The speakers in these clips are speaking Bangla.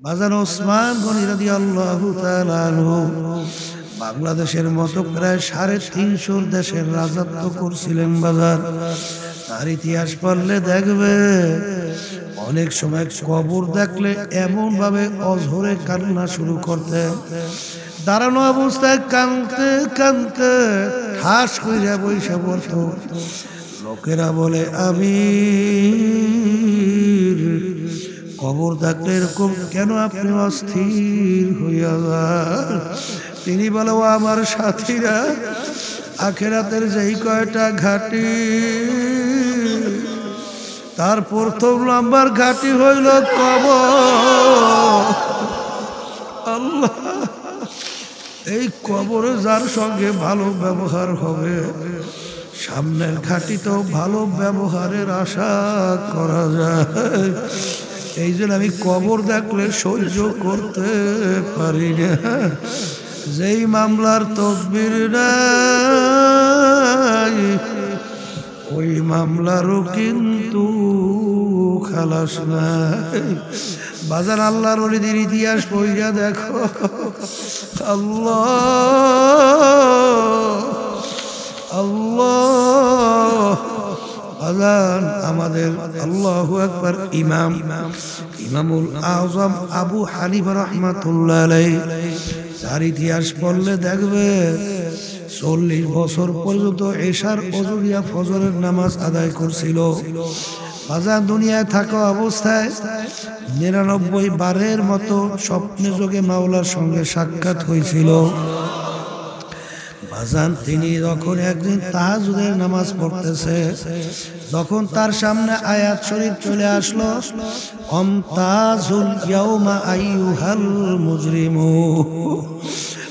বাজান ওসমান গনি রাদিয়াল্লাহু তাআলা আনহু বাংলাদেশের মতো প্রায় 350 দেশের রাজত্ব করছিলেন। বাজার তার ইতিহাস পড়লে দেখবে অনেক সময় কবর দেখলে এমন ভাবে অঝরে কান্না শুরু করতে, দাঁড়ানো অবস্থায় কাঁদতে কাঁদতে ঠাস কইরা বইসা পড়তো। লোকেরা বলে আমি কবর দেখলে এরকম কেন আপনি অস্থির হইয়া যান? তিনি বলে ও আমার সাথীরা, আখিরাতের যেই কয়টা ঘাটি, তার প্রথম নাম্বার ঘাটি হইল কবর। আল্লাহ, এই কবরে যার সঙ্গে ভালো ব্যবহার হবে, সামনের ঘাটিতেও ভালো ব্যবহারের আশা করা যায়। এই জন্য আমি কবর দেখলে সহ্য করতে পারি না। যেই মামলার তদবির নাই, ওই মামলারও কিন্তু খালাস নাই। বাজার আল্লাহর ওলিদের ইতিহাস পড়িয়া দেখো, আল্লাহ আল্লাহ আজান আমাদের আল্লাহু আকবার ইমামুল আযম আবু হানিফা রাহমাতুল্লাহ আলাইহি, তার ইতিহাস পড়লে দেখবে 40 বছর পর্যন্ত এশার ওজুরিয়া ফজরের নামাজ আদায় করছিল। বাজার দুনিয়ায় থাকা অবস্থায় 99 বারের মতো স্বপ্নে যোগে মাওলার সঙ্গে সাক্ষাৎ হয়েছিল। বাজান তিনি যখন একদিন তাহাজ্জুদের নামাজ পড়তেছে, যখন তার সামনে আয়াত শরীফ চলে আসলো, আমতাজুল ইয়াউমা আইয়ুহাল মুজরিমু,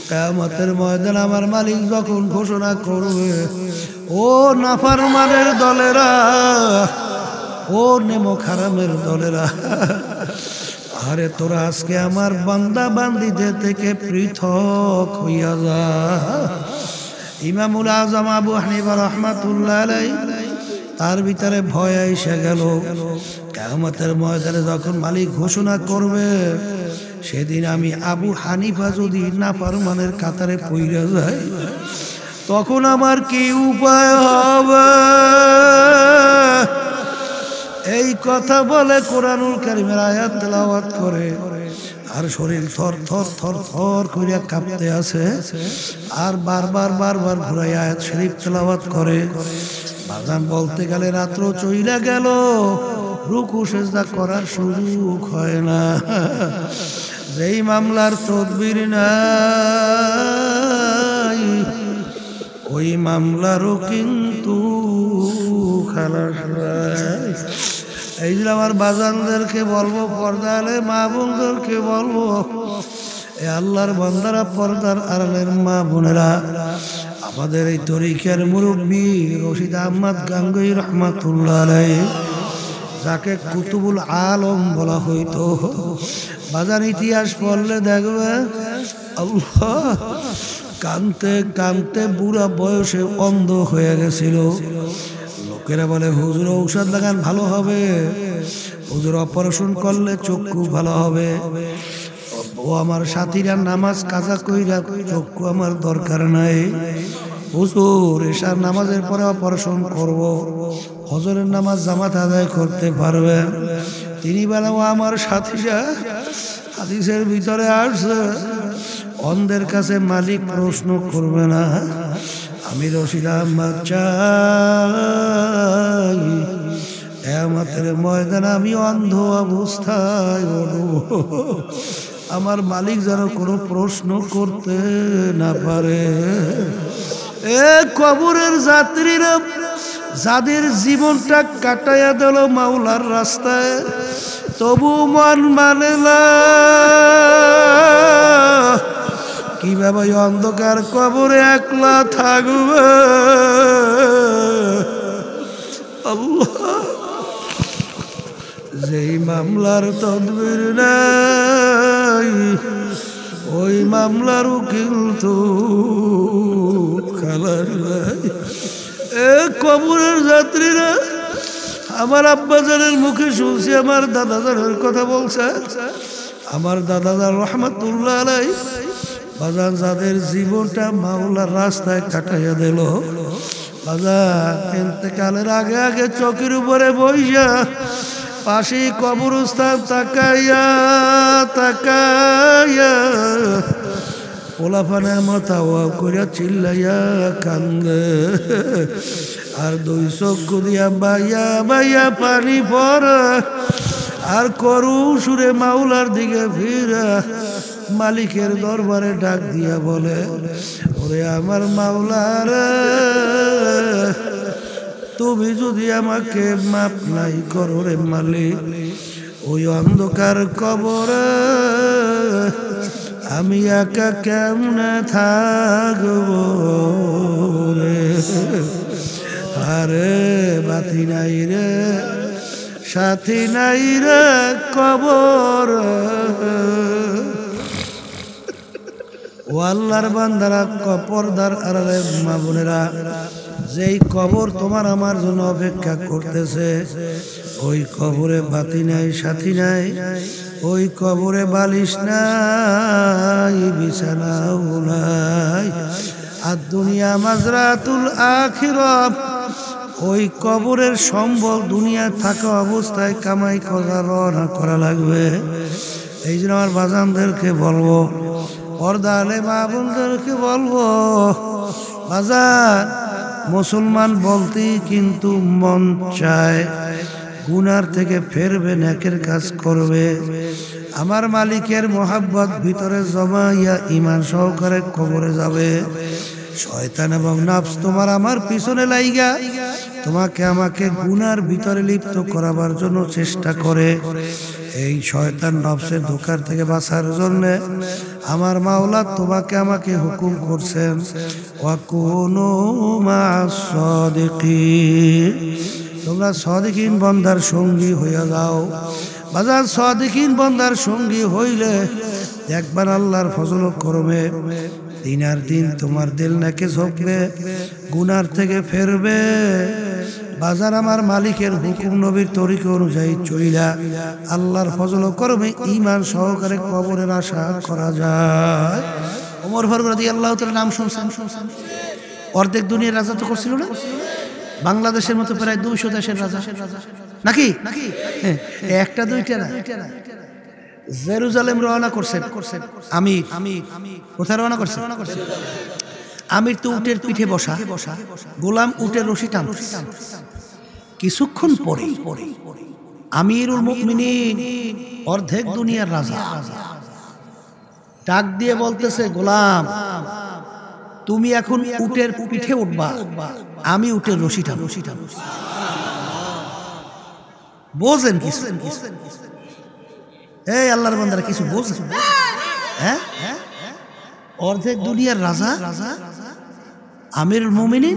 কিয়ামতের ময়দানে আমার মালিক যখন ঘোষণা করবে, ও নাফরমানের দলেরা, ও নেমো খারামের দলেরা, আরে তোরা আজকে আমার বান্দা বান্দীদের থেকে পৃথক হইয়া যা। ইমামুল আযম আবু হানিফা রাহমাতুল্লাহ আলাইহি, তার ভিতরে ভয় এসে গেল। কিয়ামতের ময়দানে যখন মালিক ঘোষণা করবে, সেদিন আমি আবু হানিফা যদি নাফরমানের কাতারে পইড়া যাই, তখন আমার কি উপায় হবে? এই কথা বলে কোরআনুল কারীমের আয়াত তেলাওয়াত করে, আর শরীর থর থর থর থর করিয়া কাঁপতে আছে, আর বারবার বারবার ঘুরাই আয়াত শরীফ তেলাওয়াত করে। বাজান বলতে গেলে রাত্র চইলা গেল, রুকু সেজদা করার সুযোগ হয় না। যেই মামলার তদবির নাই, ওই মামলারও কিন্তু খালাস নাই। এই যে আমার বাজানদেরকে বলবো, পর্দালে মা বোনদেরকে বলবো, এ আল্লাহর বান্দারা, পর্দার আড়ালের মা বোনেরা, আমাদের এই তরিকার মুরব্বী রশিদ আহমদ গাঙ্গুই রহমাতুল্লাহ আলাইহি, যাকে কুতুবুল আলম বলা হইতো, বাজার ইতিহাস পড়লে দেখবে আল্লাহ কানতে কানতে বুড়া বয়সে অন্ধ হয়ে গেছিল। লোকেরা বলে হুজুর ঔষধ লাগান ভালো হবে, হুজুর অপারেশন করলে চক্ষু ভালো হবে। ও আমার সাথীরা নামাজ কাজা কইরা, চক্ষু আমার দরকার নাই। হুজুর এশার নামাজের পরে অপারেশন করব, ফজরের নামাজ জামাত আদায় করতে পারবেন? তিনি বলে ও আমার সাথীরা, হাদিসের ভিতরে আসছে, অন্ধের কাছে মালিক প্রশ্ন করবে না। আমি রশিদ আহমদ চাই কিয়ামতের ময়দানে আমি অন্ধ অবস্থায় বলব, আমার মালিক যেন কোনো প্রশ্ন করতে না পারে। এ কবরের যাত্রীরা, যাদের জীবনটা কাটাইয়া দিল মাওলার রাস্তায়, তবু মন মানে না, কিভাবে অন্ধকার কবরে একলা থাকবে? আল্লাহ, যেই মামলার তদবির নাই, ওই মামলারও কিন্তু খালাস নাই। এ কবরের যাত্রীরা, আমার আব্বাজানের মুখে শুনছি, আমার দাদাজানের কথা বলছে, আমার দাদা রহমাতুল্লাহ আলাইহি বাজান যাদের জীবনটা মাওলার রাস্তায় কাটাইয়া দিল, বাজান ইন্তেকালের আগে আগে চৌকির উপরে বইয়া পাশে কবরস্থান তাকাইয়া তাকাইয়া পোলাপানের মাথা ওয়া করিয়া চিল্লাইয়া কান্দে, আর দুই চক্ষু দিয়া বাইয়া বাইয়া পানি পড়ে, আর করু সুরে মাওলার দিকে ফিরা মালিকের দরবারে ডাক দিয়া বলে, ওরে আমার মাওলার, তুমি যদি আমাকে মাপ নাই করো রে মালিক, ওই অন্ধকার কবরে আমি একা কেমনে থাকব রে। আরে বাতি নাই রে, সাথী নাই রে কবর, ও আল্লাহর বান্দারা, পর্দার আড়ালে মা বোনেরা, যেই কবর তোমার আমার জন্য অপেক্ষা করতেছে, ওই কবরে বাতি নাই, সাথী নাই, ওই কবরে বালিশ নাই, বিছানাও নাই, আর দুনিয়া মাজরাতুল আখিরাত, ওই কবরের সম্বল দুনিয়া থাকা অবস্থায় কামাই করা রওনা করা লাগবে। এই জন্য আমার বাজানদেরকে বলবো, পর্দা আলে মা বোনদেরকে বলবো, বাজান মুসলমান বলতেই কিন্তু মন চায় গুনার থেকে ফেরবে, নেকের কাজ করবে, আমার মালিকের মোহাব্বত ভিতরে জমাইয়া ঈমান সহকারে কবরে যাবে। শয়তান এবং নফস তোমার আমার পিছনে লাইগা তোমাকে আমাকে গুনার ভিতরে লিপ্ত করাবার জন্য চেষ্টা করে। এই শয়তান নফসের ধোঁকার থেকে বাঁচার জন্য আমার মাওলা তোমাকে আমাকে হুকুম করছেন, ওয়াকুনু মা'আস সাদিকিন, তোমরা সাদিকিন বান্দার সঙ্গী হইয়া যাও। বাজার সাদিকিন বান্দার সঙ্গী হইলে একবার আল্লাহর ফজল ও করমে দিন আর দিন তোমার দিল নাকে ঝোঁকবে, গুনার থেকে ফেরবে। বাজার আমার মালিকের হুকুম নবীর তরিকা অনুযায়ী চইলা আল্লাহর ফজল ও করমে ঈমান সহকারে কবরের আশা করা যায়। ওমর ফারুক রাদিয়াল্লাহু তাআলা নাম শুনছেন? অর্ধেক দুনিয়ার রাজা তো করছিল না, বাংলাদেশের মতো প্রায় 200 দেশের রাজা নাকি? একটা দুইটা না, জেরুজালেম রওনা করছেন আমির। কোথায় রওনা করছেন? আমির তো উটের পিঠে বসা, গোলাম উটের রশি টানছে। কিছুক্ষণ পরে আমিরুল মুমিনিন অর্ধেক দুনিয়ার রাজা ডাক দিয়ে বলতেছে, গোলাম তুমি এখন উটের পিঠে উঠবা, আমি উটের রশি টানবো। বোঝেন কিছু? এই আল্লাহর বান্দারা কিছু বোঝেন? হ্যাঁ, অর্ধেক দুনিয়ার রাজা আমিরুল মুমিনিন,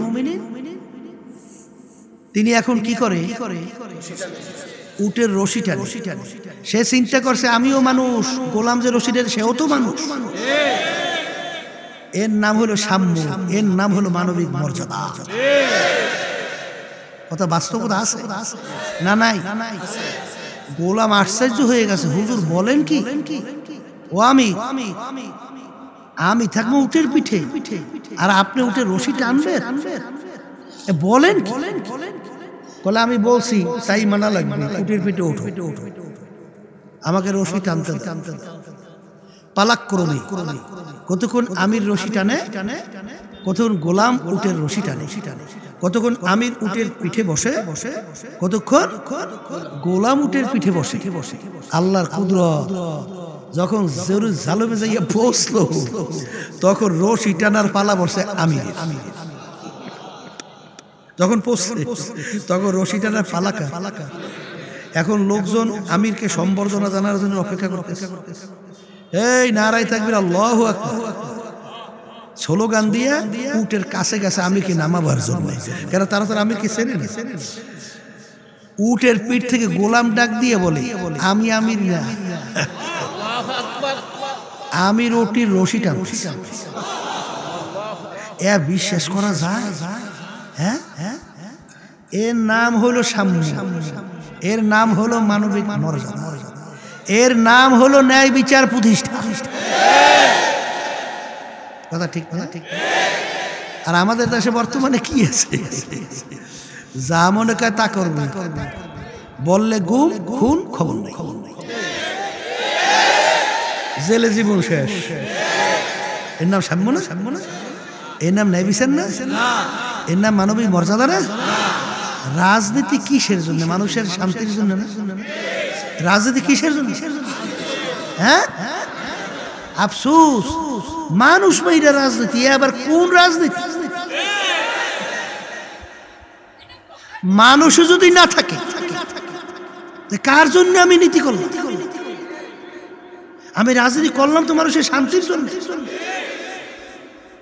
তিনি এখন কি করে? উটের রশি টানে। সে চিন্তা করছে আমিও মানুষ, গোলাম যে রশি টানে সেও তো মানুষ। এর নাম হলো সাম্য, এর নাম হলো মানবিক মর্যাদা। কথা বাস্তবতা আছে না? নাই। গোলাম আশ্চর্য হয়ে গেছে, হুজুর বলেন কি? ও আমি থাকবো উটের পিঠে আর আপনি উটের রশি টানবেন? বলেন বলে আমি বলছি তাই মানা লাগবে, উটের পিঠে ওঠো, আমাকে রশি টানতে পালাক ক্রমে। কতক্ষণ আমির রশি টানে, কতক্ষণ গোলাম উটের রশি টানে, কতক্ষণ আমির উটের পিঠে বসে, কতক্ষণ গোলাম উটের পিঠে বসে। আল্লাহর কুদরত যখন জেরুজালেমে যাইয়া পৌঁছলো, তখন রশি টানার পালা বসে আমিরের। যখন পৌঁছলে তখন রশি টানার পালাকা। এখন লোকজন আমিরকে সম্বর্ধনা জানার জন্য অপেক্ষা করতেছে। এই নারায়ে তাকবীর, আল্লাহু আকবার স্লোগান দিয়ে উটের কাছে গেছে আমিরকে নামাবার জন্য। কেন? তারা তো আমিরকে চেনে না। উটের পিঠ থেকে গোলাম ডাক দিয়ে বলে, আমি আমির না, আমির ওটির রশি টানছি। এ বিশ্বাস করা যায়? হ্যাঁ, এর নাম হলো সাম্য, এর নাম হলো মানবিক মর্যাদা, এর নাম হলো ন্যায় বিচার প্রতিষ্ঠা। কথা ঠিক না? আর আমাদের দেশে বর্তমানে কি আছে? যা মনে করে তা করবে, বললে গুম খুন, খবর নেই, জেলে জীবন শেষ। এর নাম সাম্য না? এর নাম ন্যায় বিচার না? এর নাম মানবিক মর্যাদা না? রাজনীতি কিসের জন্য? মানুষের শান্তির জন্য না? রাজনীতি কিসের জন্য? হ্যাঁ, আফসোস মানুষ মাইরা রাজনীতি। আবার কোন রাজনীতি? মানুষ যদি না থাকে কার জন্য আমি নীতি করলাম? আমি রাজনীতি করলাম তো মানুষের শান্তির জন্য।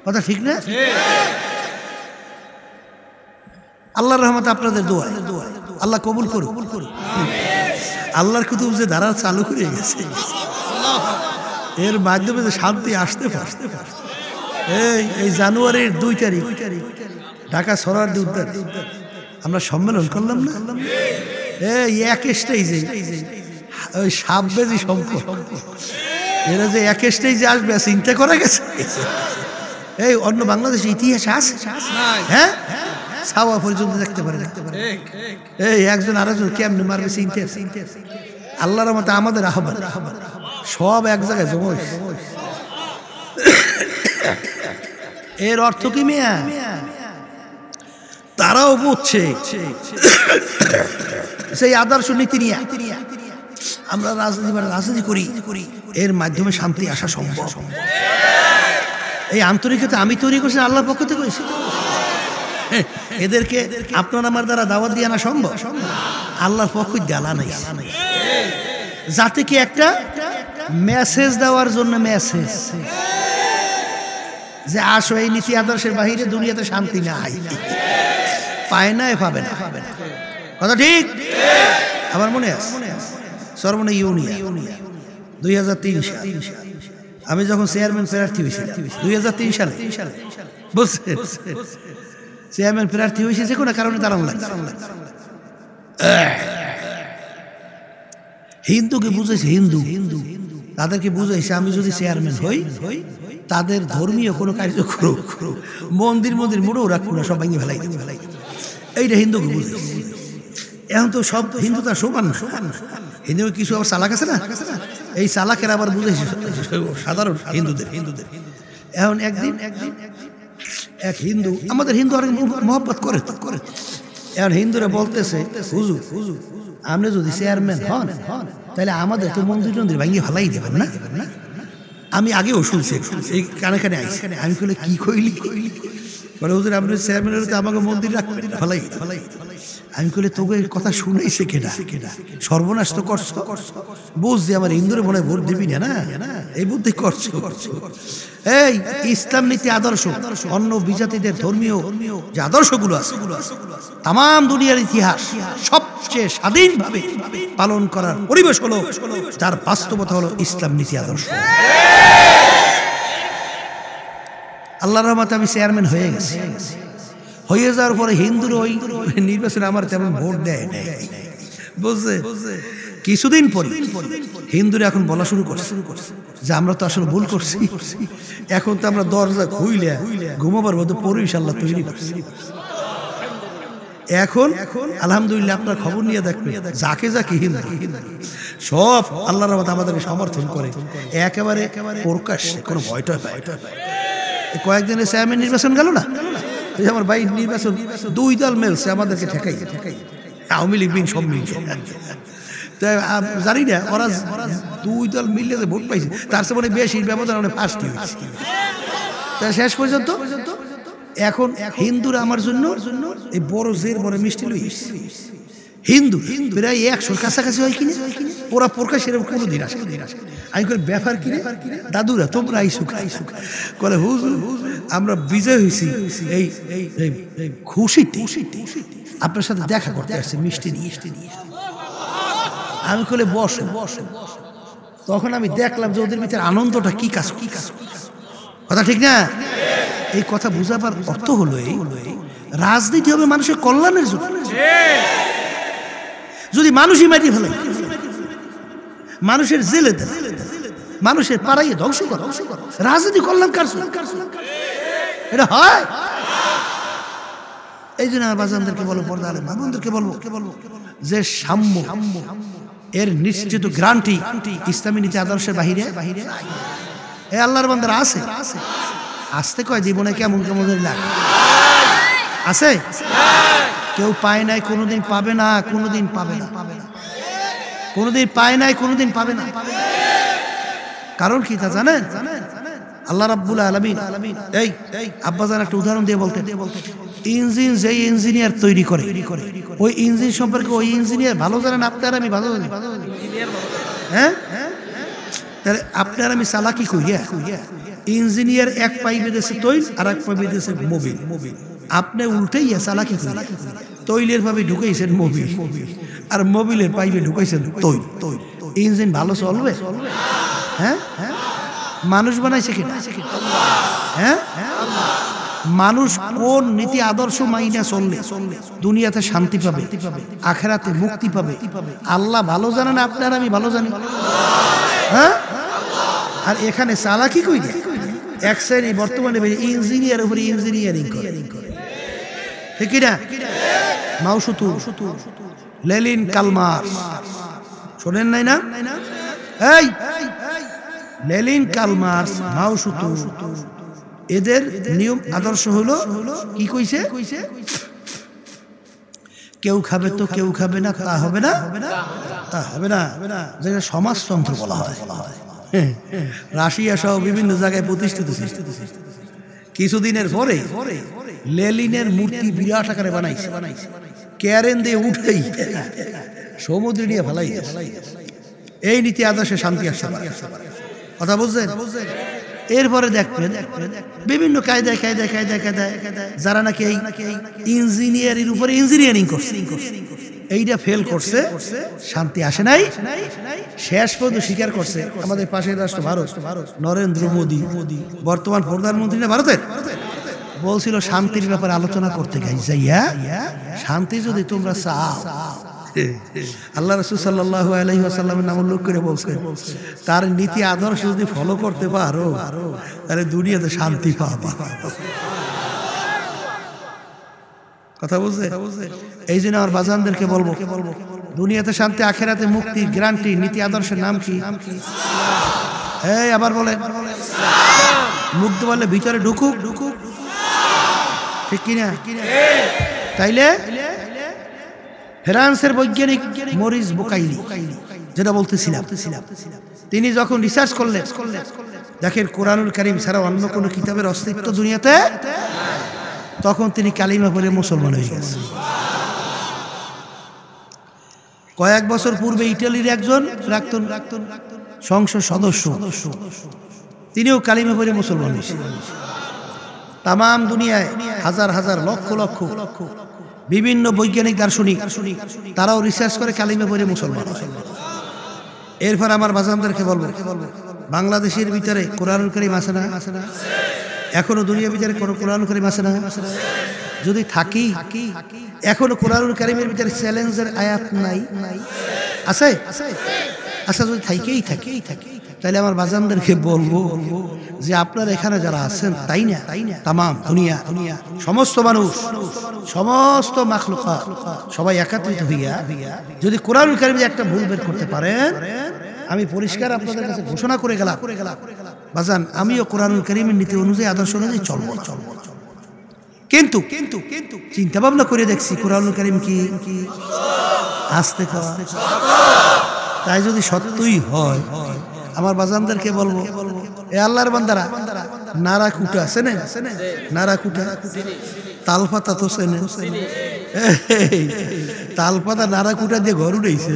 কথা ঠিক না? আল্লাহর রহমতে আপনাদের দোয়া, আল্লাহ কবুল করুন। আল্লাহর কুতুব যে ধারা চালু করে গেছে, এর মাধ্যমে যে শান্তি আসতে পারতে। এই জানুয়ারির 2 তারিখ ঢাকা সরারদি উদ্যান আমরা সম্মেলন করলাম না? এই এক স্টেজে ওই সাববেজি সম্পর্ক, এরা যে এক স্টেজে আসবে চিন্তা করা গেছে? এই অন্য বাংলাদেশের ইতিহাসে আছে? হ্যাঁ, ছাওয়া পর্যন্ত দেখতে পারে। এই একজন আরেকজন কেমনে মারবে চিন্তা। আল্লাহর মতে আমাদের আহ্বান সব এক জায়গায় জমা। এর অর্থ কি মিয়া? তারাও বুঝছে সেই আদর্শ নীতি নিয়ে আমরা রাজনীতি করি, এর মাধ্যমে শান্তি আসা সম্ভব। এই আন্তরিকতা আমি তৈরি করছি, আল্লাহর পক্ষ থেকে করেছি। এদেরকে আপনার আমার দ্বারা দাওয়াত দিয়ে আনা সম্ভব? আল্লাহর পক্ষ জ্বালা নাই, যাতে কি একটা মেসেজ দেওয়ার জন্য, মেসেজ যে আসো এই নীতি আদর্শের বাহিরে দুনিয়াতে শান্তি নাই, পায় না, পাবে না। কথা ঠিক? আমার মনে আছে সর্বনে ইউনিয়ন 2003 সালে আমি যখন চেয়ারম্যান প্রার্থী হয়েছি, 2003 সালে বুঝছেন, চেয়ারম্যান প্রার্থী হয়েছে যে কোনো কারণে দাঁড়ান লাগছে। হিন্দুকে বুঝেছে, হিন্দু তাদেরকে বুঝাইছে আমি যদি চেয়ারম্যান হই তাদের ধর্মীয় কোনো কার্যক্রম মন্দির মোড়েও রাখবো না, সব ভেঙে ফেলাই। এইটা হিন্দুকে বুঝেছে। এখন তো সব হিন্দু তার সমান না, হিন্দু কিছু আবার চালাক আছে না, এই চালাকের আবার বুঝেছে সাধারণ হিন্দুদের। এখন একদিন এক হিন্দু, আমাদের হিন্দু অনেক মহব্বত করে, এখন হিন্দুরা বলতেছে হুজুর আপনি যদি চেয়ারম্যান হন তাহলে আমাদের তো মন্দির ভাঙিয়ে ফেলাই দেবেন না? আমি আগেও শুনছি, এই কানে কানে আইসি। আমি কইলে কি কইলি? বলে হুজুর আপনি চেয়ারম্যান হলে তো আমাকে মন্দির রাখবেন ফেলাই। আমি কইলে তোকে কথা শুনাইছে কেডা? সর্বনাশ তো করছো, বুঝছি আমার হিন্দুরে মনে ভোট দিবি না, এই বুদ্ধি করছো। এই ইসলাম নীতি আদর্শ অন্য বিজাতিদের ধর্মীয় যে আদর্শগুলো আছে তাম দুনিয়ার ইতিহাস সবচেয়ে স্বাধীনভাবে পালন করার পরিবেশ হলো যার বাস্তবতা হলো ইসলাম নীতি আদর্শ। আল্লাহর রহমতে আমি চেয়ারম্যান হয়ে গেছি। হয়ে যাওয়ার পরে হিন্দুর ওই নির্বাচনে আমার তেমন ভোট দেয় নাই, বুঝছে? কিছুদিন পরে হিন্দুরা এখন বলা শুরু করছে যে আমরা তো আসলে ভুল করছি, এখন তো আমরা দরজা খুইলে ঘুমাবার মতো পরিবেশ আল্লাহ তৈরি করছি। এখন আলহামদুলিল্লাহ আপনার খবর নিয়ে দেখবেন যাকে হিন্দু সব আল্লাহর রহমতে আমাদেরকে সমর্থন করে, একেবারে প্রকাশ্যে, কোনো ভয়টা পায়। কয়েকদিনের চেয়ারম্যান নির্বাচন গেল না, আমার ভাই নির্বাচন 2 দল মেলছে আমাদেরকে ঠেকাই, আওয়ামী লীগ বিন সব মিলছে। জানি না ওরা 2 দল মিললে যে ভোট পাইছে তার চেয়ে মানে বেশি ব্যবধান অনেক ফার্স্টই হয়েছে। তা শেষ পর্যন্ত এখন হিন্দুরা আমার জন্য এই বড় জের বড় মিষ্টি লই হিন্দু প্রায় 100 কাছাকাছি হয় কিনে ওরা প্রকাশের কোনো দিন আসে। আমি করে ব্যাপার কিনে দাদুরা তোমরা আইসু করে হুজুর আমরা বিজয় হয়েছি, এই খুশিতে আপনার সাথে দেখা করতে আসছে মিষ্টি নিয়ে। আমি কলে বসে, তখন আমি দেখলাম যে ওদের ভিতরে আনন্দটা কি কাজ। কথা ঠিক না? এই কথা বুঝাবার অর্থ হলো এই রাজনীতি হবে মানুষের কল্যাণের জন্য। যদি মানুষই মাটি ফেলে মানুষের জেলে দেন, মানুষের পাড়াইয়ে ধ্বংস কর, রাজনীতি করলাম কার? এটা হয়? এই জন্য আমার বাজানদেরকে বলবো, পর্দা আলে মামুনদেরকে বলবো যে সাম্য এর নিশ্চিত গ্যারান্টি ইসলামী নীতি আদর্শের বাহিরে এ আল্লাহর বান্দারা আছে। আসতে কয় জীবনে কেমন কেমন লাগে আছে, কেউ পায় নাই, কোনোদিন পাবে না, কোনোদিন পাবে না, কোনোদিন পায় নাই, কোনোদিন পাবে না। কারণ কি তা জানেন? আল্লাহ রাব্বুল আলামিন এই আব্বাজান একটা উদাহরণ দিয়ে বলতে, ইঞ্জিন যেই ইঞ্জিনিয়ার তৈরি করে ওই ইঞ্জিন সম্পর্কে ওই ইঞ্জিনিয়ার ভালো জানেন, আপনার আমি ভালো জানি। হ্যাঁ, তাহলে আপনার আমি চালাকি কইয়া ইঞ্জিনিয়ার এক পাইপে দিয়েছে তৈল আর এক পাইপে দিয়েছে মোবিল, আপনি উল্টাইয়া চালাকি কইয়া তৈলের ভাবে ঢুকাইছেন মোবিল আর মোবিলের পাইপে ঢুকাইছেন তৈল। ইঞ্জিন ভালো চলবে? হ্যাঁ, মানুষ বানাইছে কিনা? হ্যাঁ, মানুষ কোন নীতি আদর্শ মাইনা চললে দুনিয়াতে শান্তি পাবে, আখেরাতে মুক্তি পাবে, আল্লাহ ভালো জানেন, আপনার আমি ভালো জানি। হ্যাঁ, আর এখানে চালাকি কই না, এক শ্রেণী বর্তমানে ইঞ্জিনিয়ার উপরে ইঞ্জিনিয়ারিং করে, ঠিক কিনা? মাউসুতু, লেনিন, কার্ল মার্কস শোনেন নাই না? এই লেনিন, কার্ল মার্কস, মাউসুতু এদের নিয়ম আদর্শ হলো কি কইছে? কেউ খাবে তো কেউ খাবে না, তা হবে না, তা হবে না, যেটা সমাজতন্ত্র বলা হয়। রাশিয়া সহ বিভিন্ন জায়গায় প্রতিষ্ঠিত। কিছুদিনের পরে লেনিনের মূর্তি বিরাট আকারে বানাইছে, ক্যারেন দিয়ে উঠেই সমুদ্রে নিয়ে ফেলাই। এই নীতি আদর্শে শান্তি আসতে পারে, কথা বুঝছেন? এরপরে দেখবেন বিভিন্ন কায়দায় কায়দায় কায়দায় কায়দায় যারা নাকি এই ইঞ্জিনিয়ারিং উপরে ইঞ্জিনিয়ারিং করছে, এইটা ফেল করছে, শান্তি আসে নাই, শেষ পর্যন্ত স্বীকার করছে। আমাদের পাশের রাষ্ট্র ভারত, নরেন্দ্র মোদী বর্তমান প্রধানমন্ত্রী না ভারতের, বলছিল শান্তির ব্যাপারে আলোচনা করতে যাইয়া, শান্তি যদি তোমরা চাও, আল্লাহ রাসূল সাল্লাল্লাহু আলাইহি ওয়াসাল্লামের নাম উল্লেখ করে বলছেন, তার নীতি আদর্শ যদি ফলো করতে পারো তাহলে দুনিয়াতে শান্তি পাবা। কথা বুঝছে? এই জন্য আমার বাজানদেরকে বলবো, দুনিয়াতে শান্তি, আখেরাতে মুক্তি গ্যারান্টি নীতি আদর্শের নাম কি? এই আবার বলেন, মুগ্ধ বললে ভিতরে ঢুকুক, ঠিক কিনা? তাইলে ফ্রান্সের বৈজ্ঞানিক মরিস বুকাইলি যেটা বলতেছিলাম, তিনি যখন রিসার্চ করলেন, দেখেন কোরআনুল কারীম ছাড়া অন্য কোনো কিতাবের অস্তিত্ব দুনিয়াতে, তখন তিনি কালিমা পড়ে মুসলমান হয়ে গেছেন। কয়েক বছর পূর্বে ইটালির একজন প্রাক্তন সংসদ সদস্য, তিনিও কালিমা পড়ে মুসলমান হয়েছেন। তামাম দুনিয়ায় হাজার হাজার লক্ষ লক্ষ বিভিন্ন বৈজ্ঞানিক দার্শনিক তারাও রিসার্চ করে কালিমা পড়ে মুসলমান। এরপর আমার বাজানদেরকে বলবো, বাংলাদেশের ভিতরে কোরআনুল কারীম আছে না? এখনো দুনিয়ার ভিতরে কোনো কোরআনুল কারীম আছে না? যদি থাকি, এখনো কোরআনুল কারীমের ভিতরে চ্যালেঞ্জের আয়াত নাই? আছে? আচ্ছা, যদি থাকেই থাকে, তাহলে আমার বাজানদেরকে বলবো যে আপনার এখানে যারা আছেন তাই না, তামাম দুনিয়া সমস্ত মানুষ, সমস্ত মাখলুকাত সবাই একত্রিত হইয়া যদি কোরআনুল কারীমে একটা ভুল বের করতে পারেন, আমি পরিষ্কার আপনাদের কাছে ঘোষণা করে গেলাম, বাজান আমিও কোরআনুল কারীমের নীতি অনুযায়ী আদর্শ অনুযায়ী চলবো। কিন্তু চিন্তা ভাবনা করে দেখছি কোরআনুল কারীম কি আসতে খাওয়া, তাই যদি সত্যই হয়, আমার বাজানদেরকে বলবো, এ আল্লাহর বান্দারা, নারা কুটা চেনে? নারা কুটা, তালপাতা তো চেনে? তালপাতা নারা কুটা দিয়ে ঘর উঠেছে,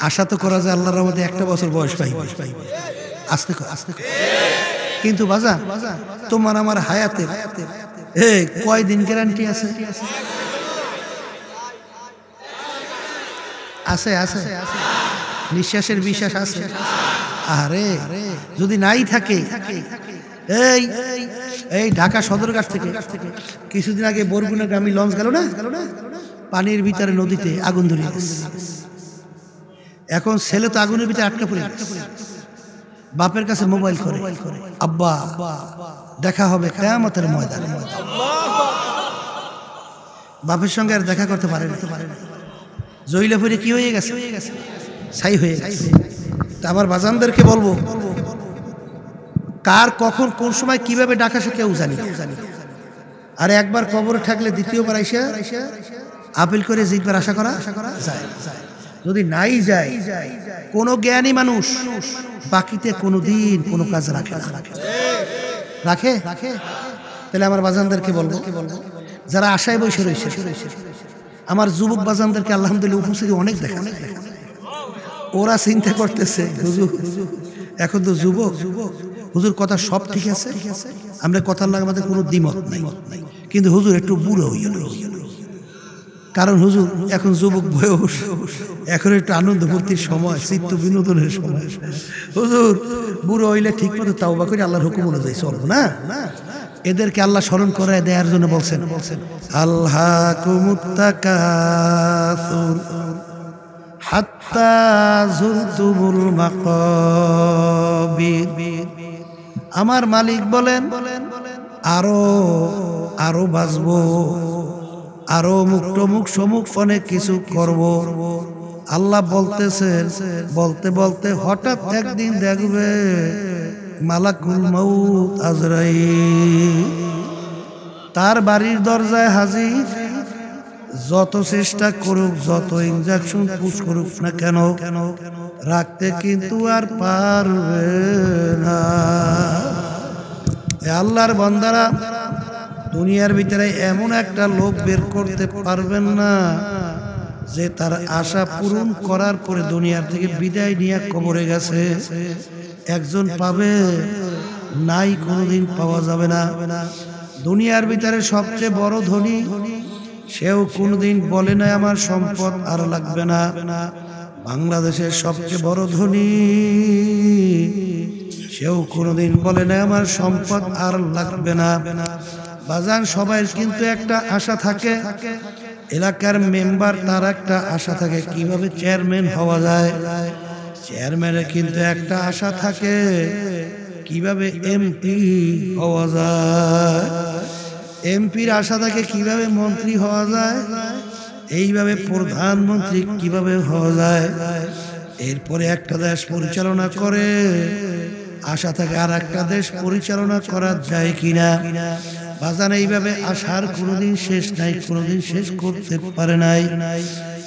আশা তো করা যায় আল্লাহর রহমতে একটা বছর বয়স পাইবে, আস্তে আস্তে। কিন্তু বাজান তোমার আমার হায়াতে কয়দিন গ্যারান্টি আছে? আছে, নিঃশ্বাসের বিশ্বাস আছে। আরে যদি নাই থাকে, এই ঢাকা সদরঘাট থেকে কিছুদিন আগে বরগুনাগামী লঞ্চ গেল না, পানির ভিতরে নদীতে আগুন ধরে এখন ছেলে তো আগুনের ভিতরে আটকে পড়ে গেছে, বাপের কাছে মোবাইল করে, আব্বা দেখা হবে কিয়ামতের ময়দানে। বাপের সঙ্গে আর দেখা করতে পারে না, জইলে পড়ে কি হয়ে গেছে, ছাই হয়ে গেছে। তা আমার বাজানদেরকে বলবো, কার কখন কোন সময় কিভাবে ডাকা সে কেউ জানি। আর একবার কবরে থাকলে দ্বিতীয়বার আইসা আপিল করে জিতবার আশা করা যায়। যদি নাই যায়, কোনো জ্ঞানী মানুষ বাকিতে কোনোদিন কোনো কাজ রাখে রাখে রাখে তাহলে আমার বাজানদেরকে বলবো, যারা আশায় বসে রয়েছে, আমার যুবক বাজানদেরকে আলহামদুলিল্লাহ উপস্থিতি অনেক দেখা, ওরা চিন্তা করতেছে হুজুর এখন তো যুবক, হুজুর কথা সব ঠিক আছে, আমরা কথার লাগে আমাদের কোনো দ্বিমত নাই, কিন্তু হুজুর একটু বুড়ো হইল, কারণ হুজুর এখন যুবক বয়স, এখন একটু আনন্দ ফুর্তির সময়, চিত্ত বিনোদনের সময়। হুজুর বুড়ো হইলে ঠিক মতো তাওবা করে আল্লাহর হুকুম অনুযায়ী চলবো না। এদেরকে আল্লাহ স্মরণ করে দেওয়ার জন্য বলছেন, আল্লাহকুমুত তাকাসুর হাত্তা যুরতুমুল মাকাবির। আমার মালিক বলেন আরো আরো বাঁচবো, আরো মুখ সমুখ অনেক কিছু করব। আল্লাহ বলতেছেন, বলতে বলতে হঠাৎ একদিন দেখবে মালাকুল মউত আজরাইল তার বাড়ির দরজায় হাজির। যত চেষ্টা করুক, যত ইনজেকশন পুশ করুক না কেন, রাখতে কিন্তু আর পারবে না। আল্লাহর বান্দারা, দুনিয়ার ভিতরে এমন একটা লোক বের করতে পারবেন না যে তার আশা পূরণ করার পরে দুনিয়ার থেকে বিদায় নিয়ে কবরে গেছে। একজন পাবে নাই, কোনোদিন পাওয়া যাবে না। দুনিয়ার ভিতরে সবচেয়ে বড় ধনী, সেও কোনোদিন বলে না আমার সম্পদ আর লাগবে না। বাংলাদেশের সবচেয়ে বড় ধনী, সেও কোনোদিন বলে না আমার সম্পদ আর লাগবে না। বাজান সবাই কিন্তু একটা আশা থাকে, এলাকার মেম্বার তার একটা আশা থাকে কিভাবে চেয়ারম্যান হওয়া যায়, চেয়ারম্যানের কিন্তু একটা আশা থাকে কিভাবে এমপি হওয়া যায়, এমপির আশা থাকে কিভাবে মন্ত্রী হওয়া যায়, এইভাবে প্রধানমন্ত্রী কিভাবে হওয়া যায়। এরপরে একটা দেশ পরিচালনা করে আশা থাকে আর একটা দেশ পরিচালনা করা যায় কিনা। বাজান এইভাবে আশার কোনোদিন শেষ নাই, কোনোদিন শেষ করতে পারে নাই।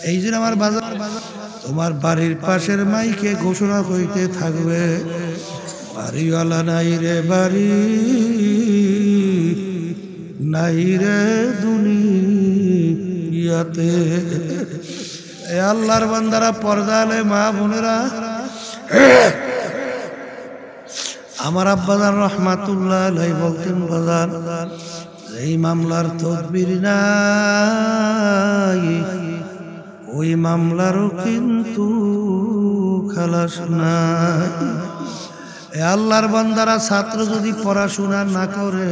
এই জন্য আমার বাজার, তোমার বাড়ির পাশের মাইকে ঘোষণা হইতে থাকবে, বাড়িওয়ালা নাই রে বাড়ি, নাই রে দুনিয়াতে। এ আল্লাহর বান্দারা, পর্দালে মা বোনেরা, আমার আব্বাজান রহমাতুল্লাহ আলাইহি বলতেন, বাজান এই মামলার তদবির নাই, ওই মামলারও কিন্তু খালাস নাই। এ আল্লাহর বান্দারা, ছাত্র যদি পড়াশোনা না করে,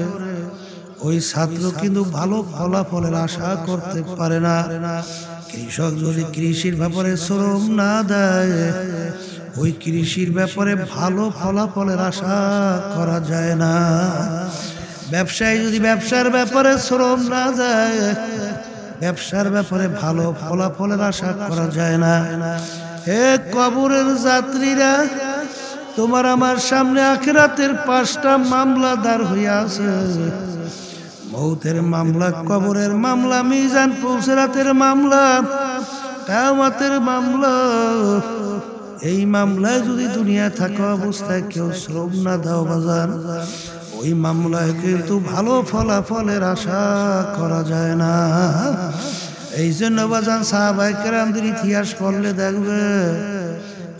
ওই ছাত্র কিন্তু ভালো ফলাফলের আশা করতে পারে না। কৃষক যদি কৃষির ব্যাপারে শ্রম না দেয়, ওই কৃষির ব্যাপারে ভালো ফলাফলের আশা করা যায় না। ব্যবসায়ী যদি ব্যবসার ব্যাপারে শ্রম না দেয়, ব্যবসার ব্যাপারে ভালো ফলাফলের আশা করা যায় না। হে কবরের যাত্রীরা, তোমার আমার সামনে আখিরাতের 5টা মামলা দাঁড় হইয়া আছে। মৌতের মামলা, কবরের মামলা, মিজান পৌঁছরাতের মামলা, কিয়ামতের মামলা। এই মামলায় যদি দুনিয়া থাকা অবস্থায় কেউ শ্রম না দাও বাজান, ওই মামলায় কিন্তু ভালো ফলাফলের আশা করা যায় না। এই জন্য বাজান সাহাবায়ে কেরামদের ইতিহাস পড়লে দেখবে,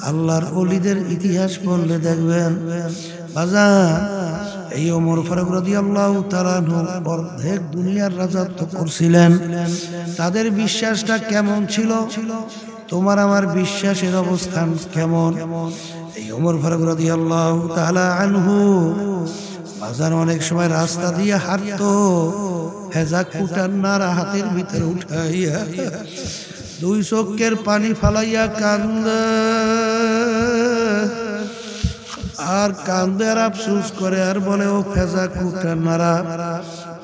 আল্লাহর ওলিদের ইতিহাস পড়লে দেখবেন বাজান, এই ওমর ফারুক রাদিয়াল্লাহু তাআলা অর্ধেক দুনিয়ার রাজত্ব করছিলেন। তাদের বিশ্বাসটা কেমন ছিল, তোমার আমার বিশ্বাসের অবস্থান কেমন? এই ওমর ফারুক রাদিয়াল্লাহু তাআলা আনহু বাজার অনেক সময় রাস্তা দিয়ে হাঁটতো, হেজা কুটার নাড়া হাতের ভিতরে উঠাইয়া 2 চোখের পানি ফালাইয়া কান্দে। আর কান্দে আর আফসোস করে আর বলে, ও ফেজা কুটার নারা,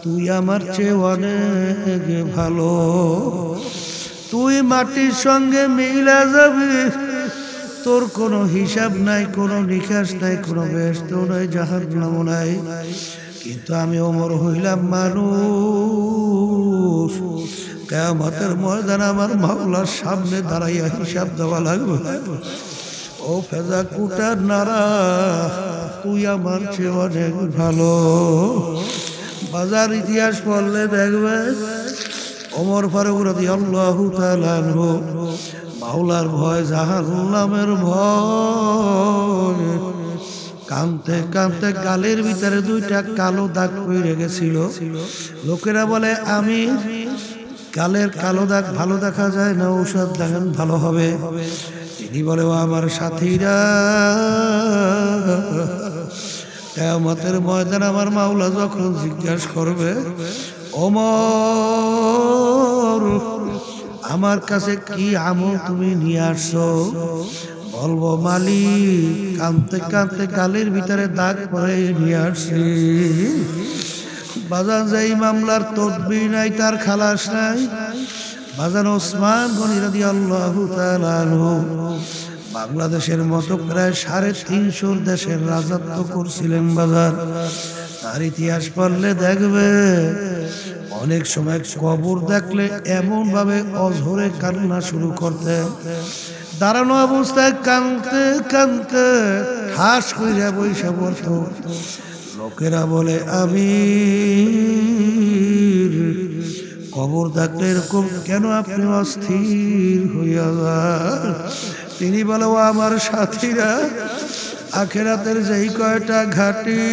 তুই আমার চেয়ে অনেক ভালো, তুই মাটির সঙ্গে মিলা যাবি, তোর কোনো হিসাব নাই, কোনো নিকাশ নাই, কোনো বেহেশত নাই, জাহান্নাম নাই। কিন্তু আমি ওমর হইলাম মানুষ, কিয়ামতের ময়দানে আমার মাওলার সামনে দাঁড়াইয়া হিসাব দেওয়া লাগবে। ও ফেজা কুটার নারা, তুই আমার চেয়ে অনেক ভালো। বাজার ইতিহাস পড়লে দেখবে ওমর ফারুক রাদিয়াল্লাহু তাআলা আনহু মাওলার ভয়, জাহান্নামের ভয়, কাঁদতে কাঁদতে গালের ভিতরে দুইটা কালো দাগ পড়ে গেছিল। লোকেরা বলে, আমি গালের কালো দাগ ভালো দেখা যায় না, ঔষধ দেখেন ভালো হবে। তিনি বলে, ও আমার সাথীরা, কিয়ামতের ময়দানে আমার মাওলা যখন জিজ্ঞাসা করবে, ওমর আমার কাছে কি আমল তুমি নিয়ে আসছো, বলবো মালিক কাঁদতে কাঁদতে গালের ভিতরে দাগ পরে নিয়ে আসছি। বাজান যেই মামলার তদবির নাই, তার খালাস নাই। বাজান ওসমান গনি রাদিয়াল্লাহু তাআলা আনহু বাংলাদেশের মতো প্রায় 350 দেশের রাজত্ব করছিলেন। বাজার তার ইতিহাস পড়লে দেখবে অনেক সময় কবর দেখলে এমন ভাবে অঝরে কান্না শুরু করতে, দাঁড়ানো অবস্থায় কাঁদতে কাঁদতে হাস কইরা বইসা পড়ত। লোকেরা বলে, আমি কবর দেখলে এরকম কেন আপনি অস্থির হইয়া যান? তিনি বলে, ও আমার সাথীরা, আখিরাতের যেই কয়টা ঘাটি,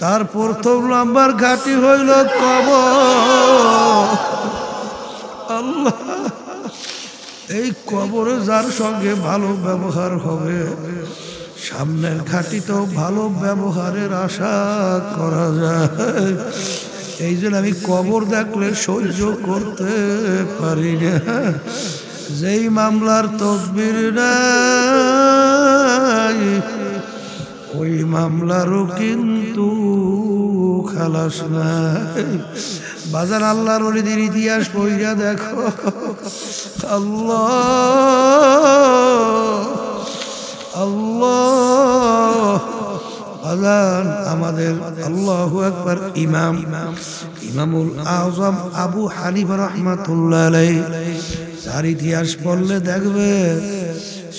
তার প্রথম নাম্বার ঘাটি হইল কবর। আল্লাহ, এই কবরে যার সঙ্গে ভালো ব্যবহার হবে, সামনের ঘাটি তো ভালো ব্যবহারের আশা করা যায়। এই জন্য আমি কবর দেখলে সহ্য করতে পারি না। যেই মামলার তদবির নাই, ওই মামলারও কিন্তু খালাস নাই। বাজার আল্লাহর ওলিদের ইতিহাস পড়িয়া দেখো, আল্লাহ আল্লাহ। বাজান আমাদের আল্লাহু আকবার ইমামুল আযম আবু হানিফা রাহমাতুল্লাহ আলাইহি, যার ইতিহাস পড়লে দেখবে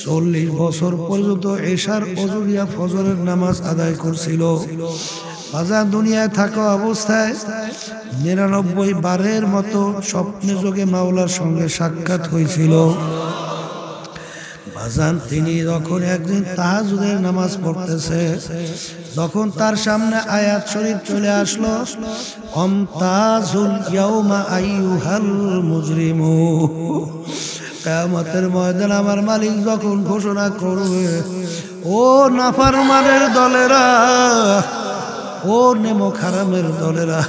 40 বছর পর্যন্ত এশার ওজুরিয়া ফজরের নামাজ আদায় করছিল। বাজার দুনিয়ায় থাকা অবস্থায় 99 বারের মতো স্বপ্নে যোগে মাওলার সঙ্গে সাক্ষাৎ হয়েছিল। বাজান তিনি যখন একদিন তাহাজ্জুদের নামাজ পড়তেছে, যখন তার সামনে আয়াত শরীফ চলে আসলো, আমতাজুল ইয়াউমা আইয়ুহাল মুজরিমুন, কিয়ামতের ময়দানে আমার মালিক যখন ঘোষণা করবে, ও নাফরমানের দলেরা, ও নেমক হারামের দলেরা,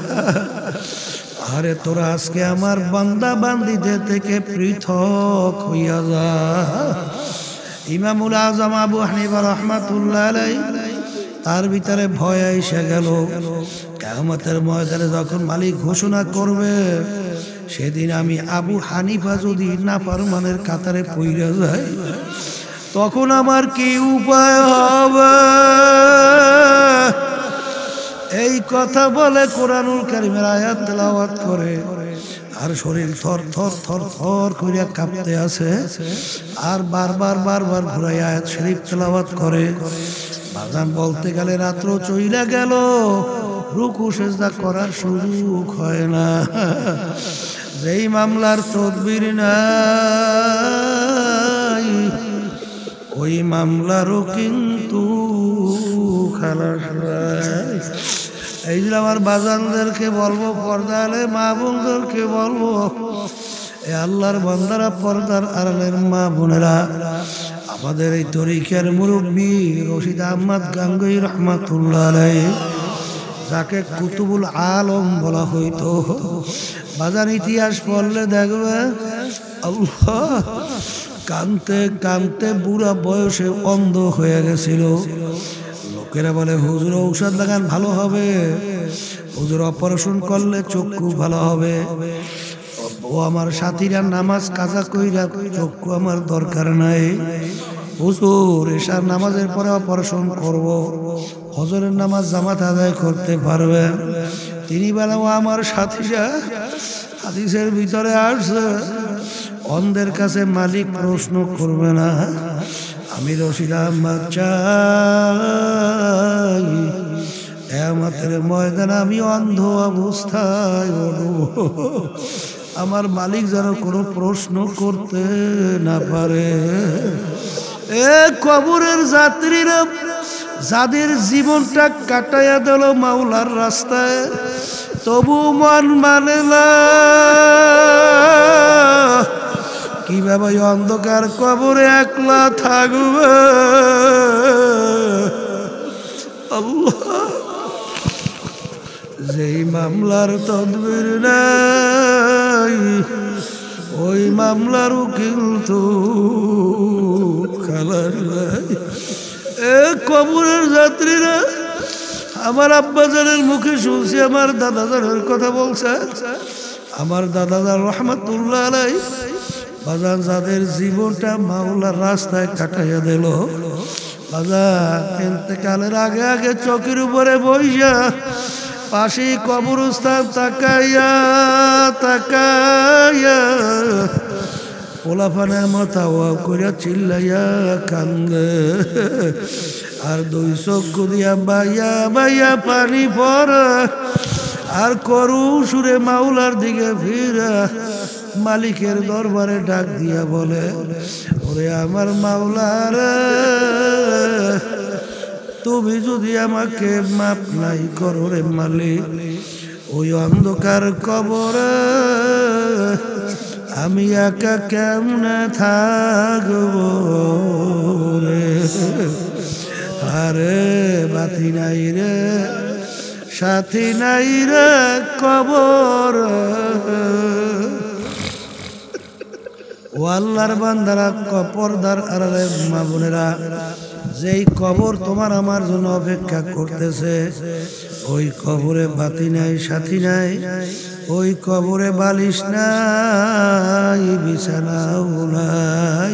আরে তোরা আজকে আমার বান্দা বান্দীদের থেকে পৃথক হইয়া যা। ইমামুল আযম আবু হানিফা রাহমাতুল্লাহ আলাইহি, তার ভিতরে ভয় এসে গেল। কিয়ামতের ময়দানে যখন মালিক ঘোষণা করবে, সেদিন আমি আবু হানিফা যদি নাফরমানের কাতারে পইড়া যাই, তখন আমার কি উপায় হবে? এই কথা বলে কোরআনুল কারীমের আয়াত তেলাওয়াত করে, আর শরীর থর থর থর থর করিয়া কাঁপতে আছে, আর বারবার বারবার ঘুরাই আয়াত শরীফ তেলাওয়াত করে। বাজান বলতে গেলে রাত্র চইলা গেল, রুকু সেজদা করার সুযোগ হয় না। যেই মামলার তদবির নাই, ওই মামলারও কিন্তু খালাস নাই। এই যে আমার বাজানদেরকে বলবো, পর্দালে মা বোনদেরকে বলবো, এ আল্লাহর বান্দারা, পর্দার আড়ালের মা বোনেরা, আমাদের এই তরিকার মুরব্বী রশিদ আহমদ গাঙ্গুই রহমাতুল্লাহ আলাইহি, যাকে কুতুবুল আলম বলা হইতো, বাজার ইতিহাস পড়লে দেখবে আল্লাহ কানতে কানতে বুড়া বয়সে অন্ধ হয়ে গেছিল। লোকেরা বলে হুজুর ঔষধ লাগান ভালো হবে, হুজুর অপারেশন করলে চক্ষু ভালো হবে। ও আমার সাথীরা নামাজ কাজা কইরা চক্ষু আমার দরকার নাই, হুজুর এশার নামাজের পরে অপারেশন করব, হজরের নামাজ জামাত আদায় করতে পারবেন। তিনি বলেন ও আমার সাথীরা, হাদিসের ভিতরে আসছে অন্ধের কাছে মালিক প্রশ্ন করবে না। আমি রশিদ আহমদ চাই কিয়ামতের ময়দানে আমি অন্ধ অবস্থায় আমার মালিক যেন কোনো প্রশ্ন করতে না পারে। এ কবরের যাত্রীরা যাদের জীবনটা কাটাইয়া দিল মাওলার রাস্তায়, তবু মন মানে না। কিভাবে অন্ধকার কবরে একলা থাকবে? আল্লাহ, যেই মামলার তদবির নাই ওই মামলার উকিল তো খালাস নাই। এ কবরের যাত্রীরা, আমার আব্বাজানের মুখে শুনছি, আমার দাদাজানের কথা বলছে, আমার দাদাজান রহমাতুল্লাহ আলাইহি বাজান যাদের জীবনটা মাওলার রাস্তায় কাটাইয়া দিল, বাজান ইন্তেকালের আগে আগে চৌকির উপরে বইয়া পাশে কবরস্থান তাকাইয়া তাকাইয়া পোলাফানের মাথা ওয়া করিয়া চিল্লাইয়া কান্দে, আর দুই চক্ষু দিয়া বাইয়া বাইয়া পানি পড়ে, আর করু সুরে মাওলার দিকে ফিরা মালিকের দরবারে ডাক দিয়া বলে, ওরে আমার মাওলার, তুমি যদি আমাকে মাপ নাই করো রে মালিক, ওই অন্ধকার কবরে আমি একা কেমনে থাকবো রে? আরে বাতি নাই রে, সাথী নাই রে কবর। ও আল্লাহর বান্দারা, পর্দার আড়ালে মা বোনেরা, যেই কবর তোমার আমার জন্য অপেক্ষা করতেছে, ওই কবরে বাতি নাই, সাথী নাই, ওই কবরে বালিশ নাই, বিছানাও নাই।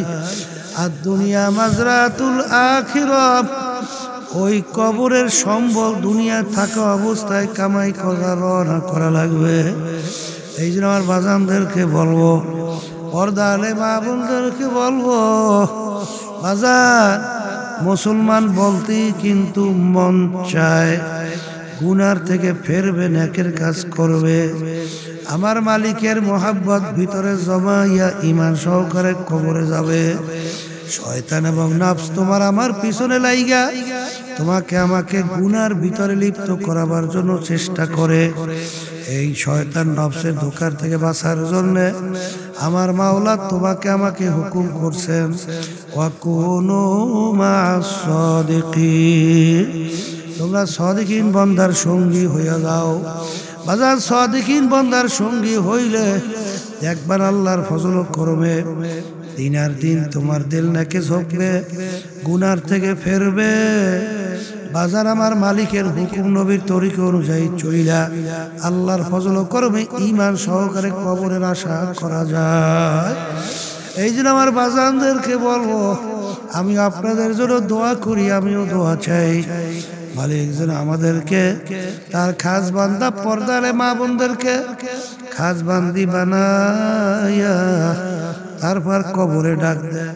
আর দুনিয়া মাজরাতুল আখিরাত, ওই কবরের সম্বল দুনিয়া থাকা অবস্থায় কামাই করা রওনা করা লাগবে। এই জন্য আমার বাজানদেরকে বলবো, পর্দা আলে মা বোনদেরকে বলবো, বাজান মুসলমান বলতেই কিন্তু মন চায় গুনার থেকে ফেরবে, নেকের কাজ করবে, আমার মালিকের মোহাব্বত ভিতরে জমাইয়া ঈমান সহকারে কবরে যাবে। শয়তান এবং নফস তোমার আমার পিছনে লাইগা তোমাকে আমাকে গুনার ভিতরে লিপ্ত করাবার জন্য চেষ্টা করে। এই শয়তান নফসের ধোঁকার থেকে বাঁচার জন্য আমার মাওলা তোমাকে আমাকে হুকুম করছেন, ওয়াকুনু মা'আস সাদিকিন, তোমরা সাদিকিন বান্দার সঙ্গী হইয়া যাও। বাজার সাদিকিন বান্দার সঙ্গী হইলে দেখবার আল্লাহর ফজল করবে, দিন আর দিন তোমার দিল নাকে ঝোঁকবে, গুনার থেকে ফেরবে। বাজার আমার মালিকের হুকুম নবীর তরিকা অনুযায়ী চইলা আল্লাহর ফজল করবে, ঈমান সহকারে কবরের আশা করা যায়। এই জন্য আমার বাজানদেরকে বলবো, আমি আপনাদের জন্য দোয়া করি, আমিও দোয়া চাই, মালিক যেন আমাদেরকে তার খাস বান্দা পর্দারে মা বোনদেরকে খাস বান্দি বানায়া তারপর কবরে ডাক দেয়।